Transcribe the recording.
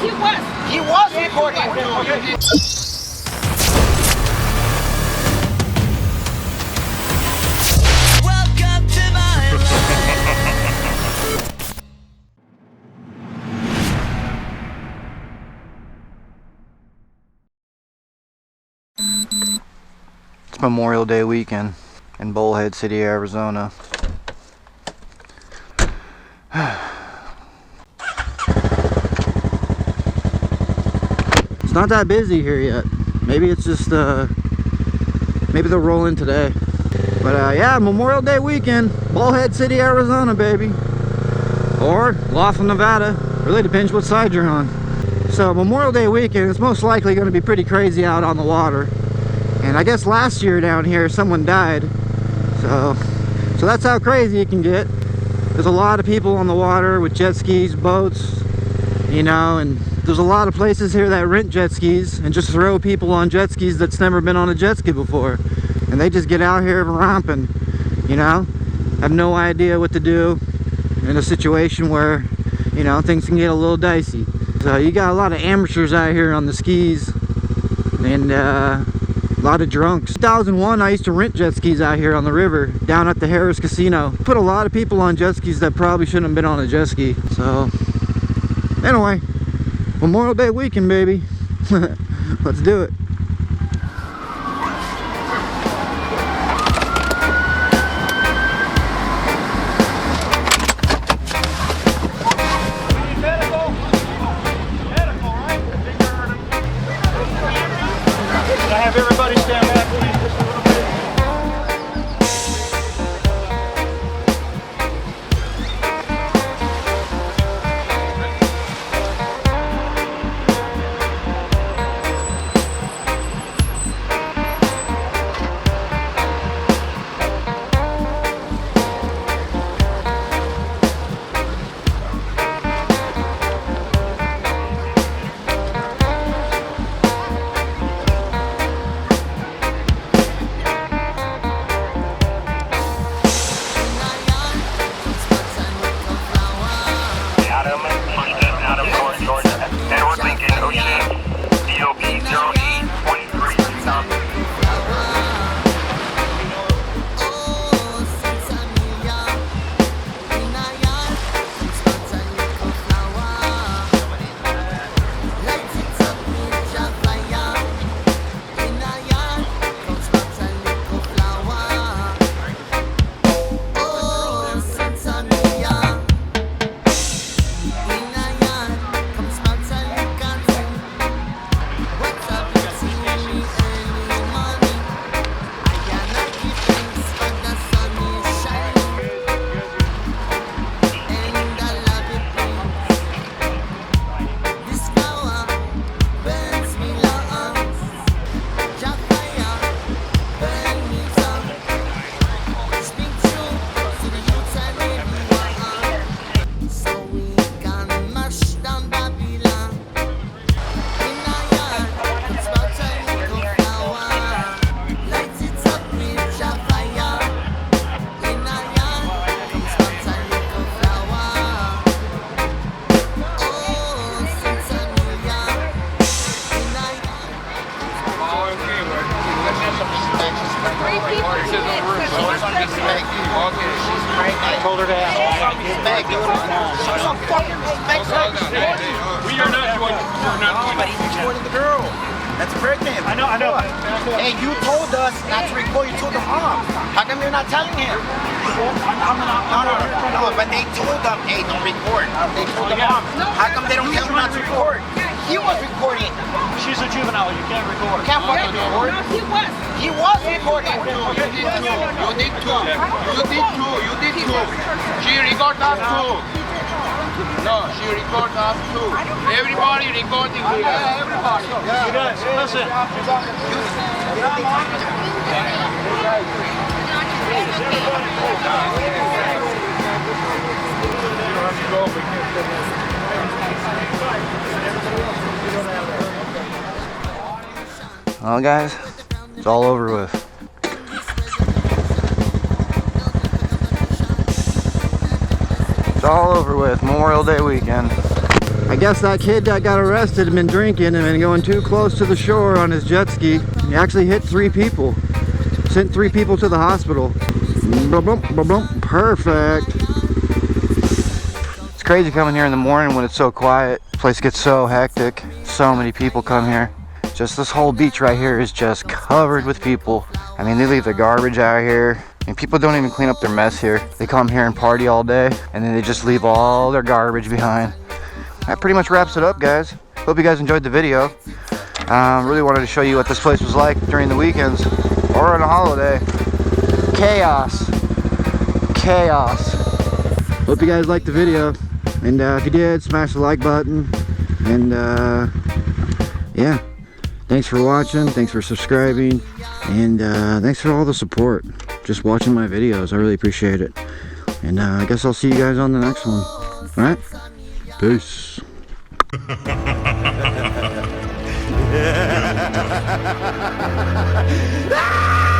He was recording. Okay. Welcome to my life. It's Memorial Day weekend in Bullhead City, Arizona. It's not that busy here yet. Maybe it's just maybe they'll roll in today. But yeah, Memorial Day weekend, Bullhead City, Arizona, baby. Or Laughlin, Nevada. Really depends what side you're on. So Memorial Day weekend, it's most likely going to be pretty crazy out on the water. And I guess last year down here someone died. So that's how crazy it can get. There's a lot of people on the water with jet skis, boats, you know, and there's a lot of places here that rent jet skis and just throw people on jet skis that's never been on a jet ski before. And they just get out here romping, you know, have no idea what to do in a situation where, you know, things can get a little dicey. So you got a lot of amateurs out here on the skis and a lot of drunks. 2001, I used to rent jet skis out here on the river down at the Harris Casino. Put a lot of people on jet skis that probably shouldn't have been on a jet ski. So anyway, Memorial Day weekend, baby. Let's do it. Have everybody stand back, please, just a little bit. I told her to ask. We are not doing it. But he's recording the girl. That's pregnant. I know. Hey, you told us not to record. You told the mom. How come you're not telling him? No, but they told them, hey, don't record. They told the mom. How come they don't tell him not to record? He was recording. She's a juvenile. You can't record. Can't fucking record. He was recording. You did too. She record us too. No, she record us too. Everybody recording here. Everybody. You guys, listen. Well, guys, it's all over with. It's all over with. Memorial Day weekend. I guess that kid that got arrested had been drinking and been going too close to the shore on his jet ski. He actually hit 3 people. Sent 3 people to the hospital. Perfect. It's crazy coming here in the morning when it's so quiet. The place gets so hectic. So many people come here. Just this whole beach right here is just covered with people. I mean, they leave their garbage out here. And people don't even clean up their mess here. They come here and party all day, and then they just leave all their garbage behind. That pretty much wraps it up, guys. Hope you guys enjoyed the video. Really wanted to show you what this place was like during the weekends or on a holiday. Chaos. Chaos. Hope you guys liked the video. And if you did, smash the like button. And yeah. Thanks for watching. Thanks for subscribing. And thanks for all the support. Just watching my videos. I really appreciate it. And I guess I'll see you guys on the next one. Alright? Peace. Ah!